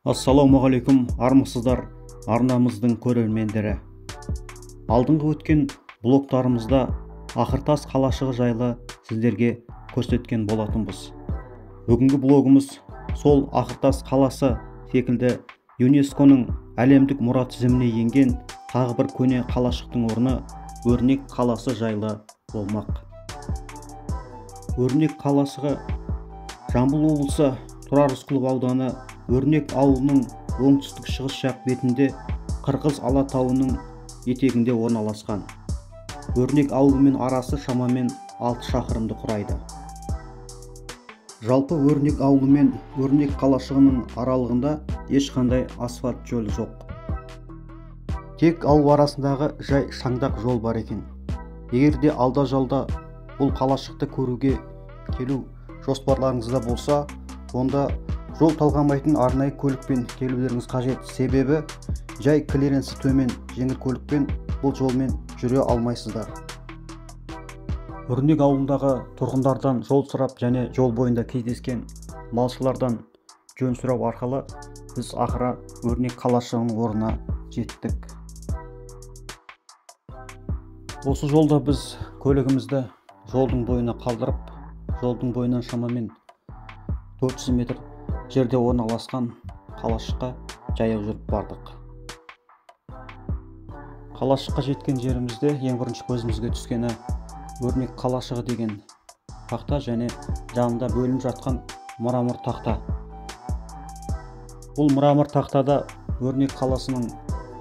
Ассалаумағалейкум, армысыздар, арнамыздың көрермендері. Алдыңғы өткен блогтарымызда Ақыртас қалашығы жайлы сіздерге көрсеткен болатынбыз. Бүгінгі блогымыз сол Ақыртас қаласы секілді ЮНЕСКО-ның әлемдік мұра тізіміне енген тағы бір көне қалашықтың орны Өрнек қаласы жайлы болмақ. Өрнек қалашығы Жамбыл облысы Тұрар Рысқұлов ауданы Өрнек ауылының оңтүстік шығыс жақ бетінде Қырғыз Алатауының етегінде орналасқан. Өрнек ауылымен арасы шамамен 6 шақырымды құрайды. Жалпы Өрнек ауылы мен Өрнек қалашығының аралығында ешқандай асфальт жол жоқ. Тек ауыл арасындағы жай шаңдақ жол бар екен. Егер де алда-жалда бұл қалашықты көруге келу жоспарларыңызда болса, онда жол талғамайтын арнайы көлікпен келулеріңіз қажет. Себебі жай клиренсі төмен жеңіл көлікпен бұл жолмен жүре алмайсыздар. Өрнек ауылындағы тұрғындардан жол сұрап және жол бойында кездескен малшылардан жөн сұрау арқылы біз ақыры Өрнек қалашығының орнына жеттік. Осы жолда біз көлігімізді жолдың бойына қалдырып, жолдың бойынан шамамен 400 метр жерде орналасқан қалашыққа жаяу жүріп бардық. Қалашыққа жеткен жерімізде ең бірінші көзімізге түскені Өрнек қалашығы деген тақта және жанында бөлініп жатқан мрамор тақта. Бұл мрамор тақтада Өрнек қаласының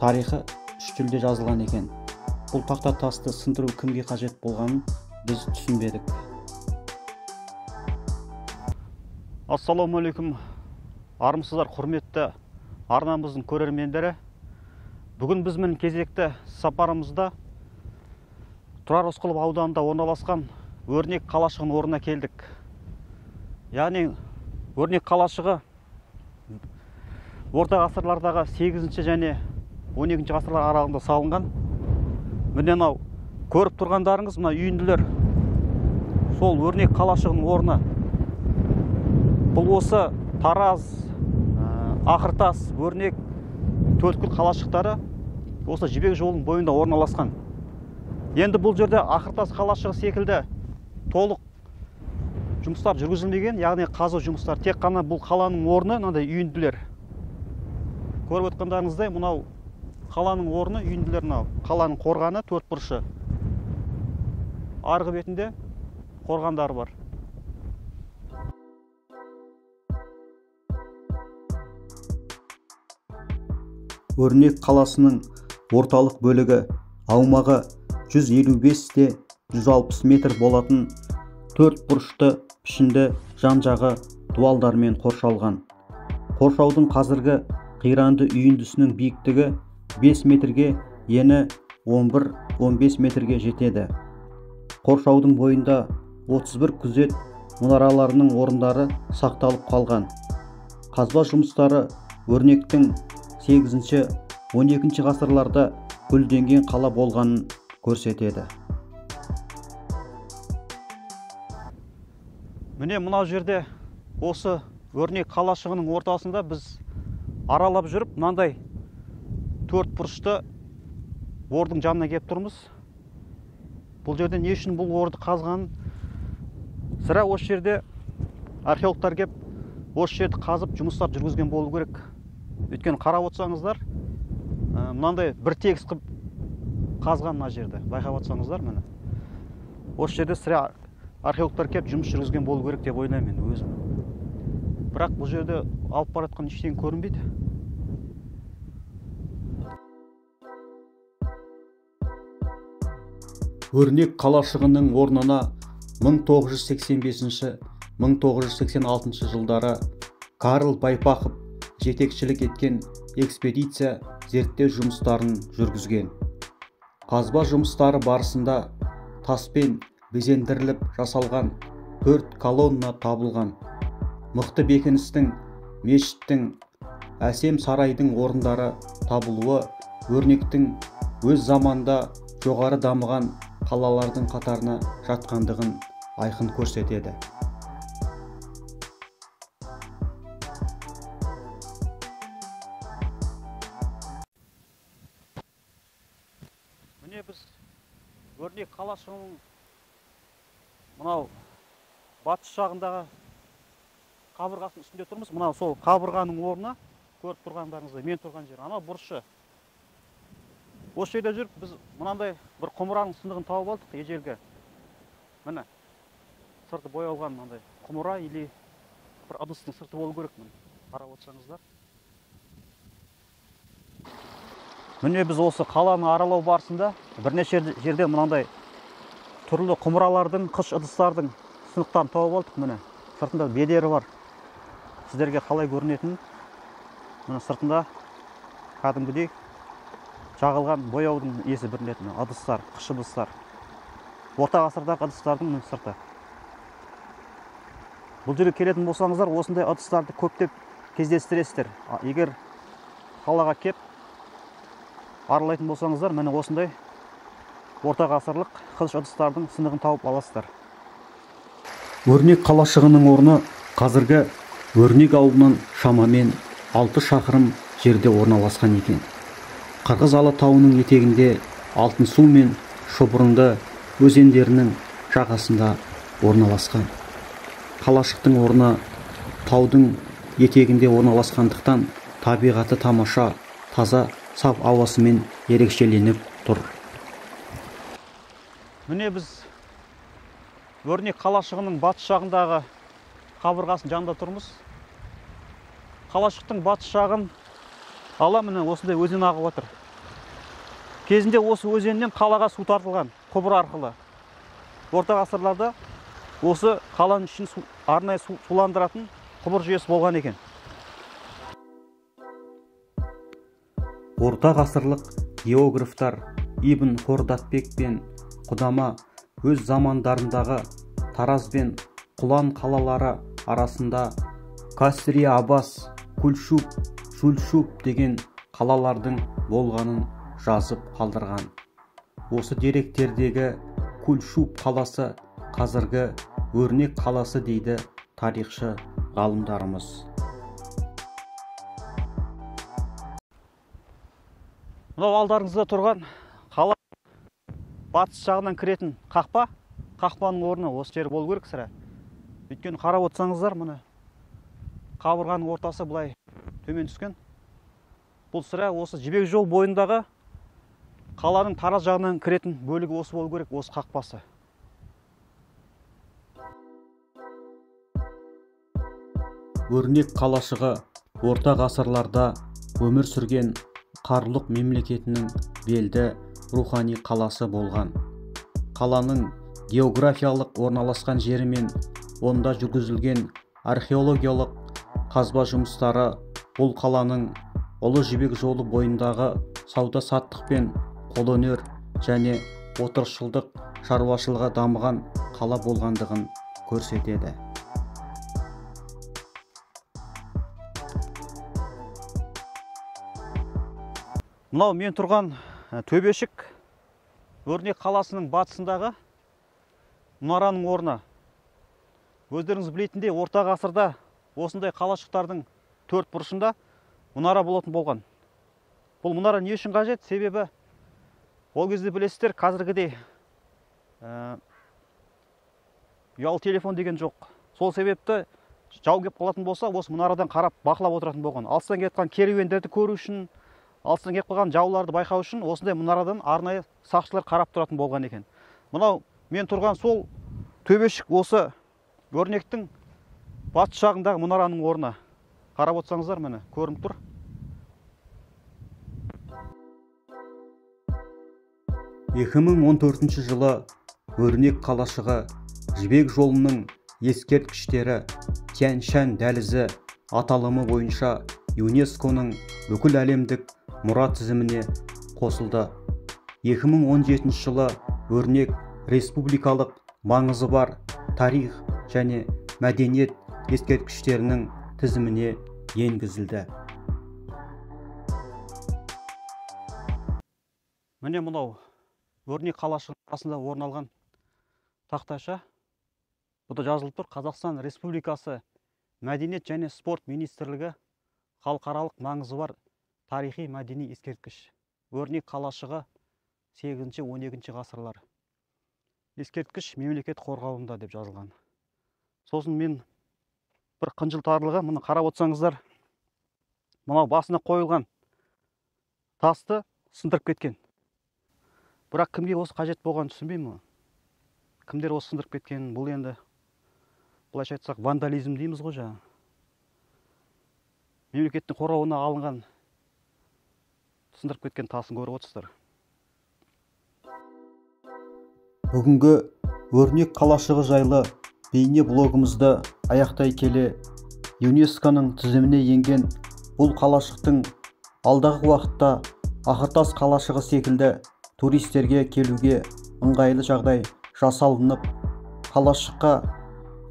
тарихы үш тілде жазылған екен. Бұл тақта тасты сындыру кімге қажет болғанын біз түсінбедік. Ассалаумағалейкум, армысыздар құрметті арнамыздың көрермендері. Бүгін біз мін кезекті сапарымызда Тұрар Рысқұлов ауданында орналасқан Өрнек қалашығының орнына келдік. Яғни Өрнек қалашығы орта ғасырлардағы 8 және 12 ғасырлар аралығында салынған. Міне мынау көріп тұрғандарыңыз мына үйінділер сол Өрнек қалашығының орны. Бұл осы Тараз, Ақыртас, Өрнек, Төлкіл қалашықтары осы жібек жолының бойында орналасқан. Енді бұл жерде Ақыртас қалашығы секілді толық жұмыстар жүргізілмеген, яғни қазу жұмыстар. Тек қана бұл қаланың орны мынандай үйінділер. Көріп отқандарыңыздай мынау қаланың орны үйінділер, мынау қаланың қорғаны төрт бұрышы. Арғы бетінде қорғандары бар. Өрнек қаласының орталық бөлігі аумағы 155-160 метр болатын төрт бұрышты пішінді жан-жағы дуалдармен қоршалған. Қоршаудың қазіргі қиранды үйіндісінің биіктігі 5 метрге, ені 11-15 метрге жетеді. Қоршаудың бойында 31 күзет мұнараларының орындары сақталып қалған. Қазба жұмыстары Өрнектің 8-12 ғасырларда гүлденген қала болғанын көрсетеді. Міне мынау жерде осы Өрнек қалашығының ортасында біз аралап жүріп, мынандай төрт бұрышты ордың жанына келіп тұрмыз. Бұл жерде не үшін бұл орды қазғанын сірә осы жерде археологтар келіп, осы жерді қазып жұмыстар жүргізген болу керек. Өйткені қарап отырсаңыздар, мынандай бір тегіс қып қазған мына жерді. Байқап отырсаңыздар, міне. Осы жерде сірә археологтар келіп жұмыс жүргізген болу керек деп ойлаймын мен өзім. Бірақ бұл жерде алып баратқан ештеңе көрінбейді. Өрнек қалашығының орнына 1985-1986 жылдары Карл Байпақов жетекшілік еткен экспедиция зерттеу жұмыстарын жүргізген. Қазба жұмыстары барысында таспен безендіріліп жасалған 4 колонна табылған. Мықты бекіністің, мешіттің, әсем сарайдың орындары табылуы Өрнектің өз заманда жоғары дамыған қалалардың қатарына жатқандығын айқын көрсетеді. міне біз өрнек қалашығының мынау батыс жағындағы қабырғасының үстінде тұрмыз. Мынау сол қабырғаның орнына көріп тұрғандарыңыздай мен тұрған жер анау бұрышы. Осы жерде жүріп біз мынандай бір құмыраның сындығын тауып алдық ежелгі. Міне сырты боялған мынандай құмыра или бір ыдыстың сырты болу керек. Міне қарап отырсаңыздар. Міне біз осы қаланы аралау барысында бірнеше жерде мынандай түрлі құмыралардың, қыш ыдыстардың сынықтарын тауып алдық. Міне сыртында бедері бар. Сіздерге қалай көрінетін? Міне сыртында кәдімгідей жағылған бояудың есі білінетін ыдыстар, қыш ыдыстар. Орта ғасырдағы ыдыстардың сырты. Бұл жерге келетін болсаңыздар, осындай ыдыстарды көптеп кездестіресіздер. Егер қалаға кеп аралайтын болсаңыздар, міне осындай орта ғасырлық қыш ыдыстардың сынығын тауып аласыздар. Өрнек қалашығының орны қазіргі Өрнек ауылынан шамамен 6 шақырым жерде орналасқан екен. Қырғыз Алатауының етегінде Алтынсу мен Шұбырынды өзендерінің жағасында орналасқан. Қалашықтың орны таудың етегінде орналасқандықтан табиғаты тамаша, таза, саф ауасымен ерекшеленіп тұр. Міне біз Өрнек қалашығының батыс жағындағы қабырғасын жанында тұрмыз. Қалашықтың батыс жағын ала міне осындай өзен ағып отыр. Кезінде осы өзеннен қалаға су тартылған құбыр арқылы. Орта ғасырларда осы қаланың ішін арнайы суландыратын құбыр жүйесі болған екен. Орта ғасырлық географтар Ибн Хордатбек пен Құдама өз замандарындағы Тараз бен Құлан қалалары арасында Касри Абас, Күлшуб, Шүлшуб деген қалалардың болғанын жазып қалдырған. Осы деректердегі Күлшуб қаласы қазіргі Өрнек қаласы дейді тарихшы ғалымдарымыз. Мынау алдарыңызда тұрған қала батыс жағынан кіретін қақпа. Қақпаның орны осы жер болу керек сірә. Өйткені қарап отырсаңыздар, міне қабырғаның ортасы былай төмен түскен. Бұл сірә осы Жібек жол бойындағы қаланың Тараз жағынан кіретін бөлігі осы болу керек, осы қақпасы. Өрнек қалашығы орта ғасырларда өмір сүрген Қарлұқ мемлекетінің белді рухани қаласы болған. Қаланың географиялық орналасқан жері мен онда жүргізілген археологиялық қазба жұмыстары бұл қаланың Ұлы Жібек жолы бойындағы сауда-саттық пен қолөнер және отырықшылдық шаруашылығы дамыған қала болғандығын көрсетеді. Мынау мен тұрған төбешік Өрнек қаласының батысындағы мұнараның орны. Өздеріңіз білетіндей, орта ғасырда осындай қалашықтардың төрт бұрышында мұнара болатын болған. Бұл мұнара не үшін қажет? Себебі ол кезде білесіздер, қазіргідей ұялы телефон деген жоқ. Сол себепті жау кеп қалатын болса, осы мұнарадан қарап бақылап отыратын болған. Алыстан келіп қалған керуендерді көру үшін, алыстан келіп қалған жауларды байқау үшін осындай мұнарадан арнайы сақшылар қарап тұратын болған екен. Мынау мен тұрған сол төбешік осы Өрнектің батыс жағындағы мұнараның орны. Қарап отырсаңыздар, міне көрініп тұр. ...2014 жылы Өрнек қалашығы Жібек жолының ескерткіштері Тянь-Шань дәлізі аталымы бойынша ЮНЕСКО-ның бүкіл әлемдік мұра тізіміне қосылды. 2017 жылы Өрнек республикалық маңызы бар тарих және мәдениет ескерткіштерінің тізіміне енгізілді. Міне мынау Өрнек қалашығының басында орын алған тақтайша. Бұда жазылып тұр: Қазақстан Республикасы Мәдениет және спорт министрлігі халықаралық маңызы бар тарихи мәдени ескерткіш. Өрнек қалашығы 8-12 ғасырлар. Ескерткіш мемлекет қорғауында деп жазылған. Сосын мен бір қынжылтарлығы, мұны қарап отырсаңыздар, мынау басына қойылған тасты сындырып кеткен. Бірақ кімге осы қажет болғанын түсінбеймін. Кімдер осы сындырып кеткен? Бұл енді, былайша айтсақ, вандализм дейміз ғой жаңа. Мемлекеттің қорғауына алынған сындырып кеткен тасын көріп отырсыздар. Бүгінгі өрнек қалашығы жайлы бейне блогымызды аяқтай келе, ЮНЕСКО-ның тізіміне енген бұл қалашықтың алдағы уақытта Ақыртас қалашығы секілді туристерге келуге ыңғайлы жағдай жасалынып, қалашыққа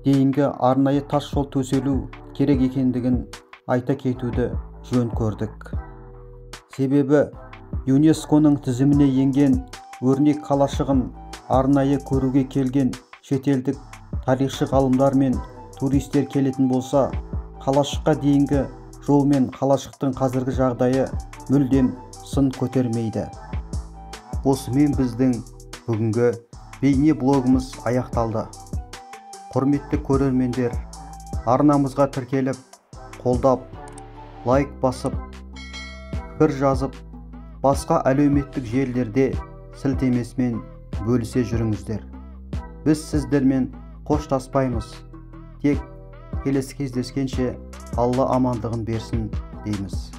дейінгі арнайы тас жол төселу керек екендігін айта кетуді жөн көрдік. Себебі ЮНЕСКО-ның тізіміне енген өрнек қалашығын арнайы көруге келген шетелдік тарихшы ғалымдар мен туристер келетін болса, қалашыққа дейінгі жол мен қалашықтың қазіргі жағдайы мүлдем сын көтермейді. Осымен біздің бүгінгі бейне блогымыз аяқталды. Құрметті көрермендер, арнамызға тіркеліп, қолдап, лайк басып, пікір жазып, басқа әлеуметтік желілерде сілтемесімен бөлісе жүріңіздер. Біз сіздермен қоштаспаймыз. Тек келесі кездескенше Алла амандығын берсін дейміз.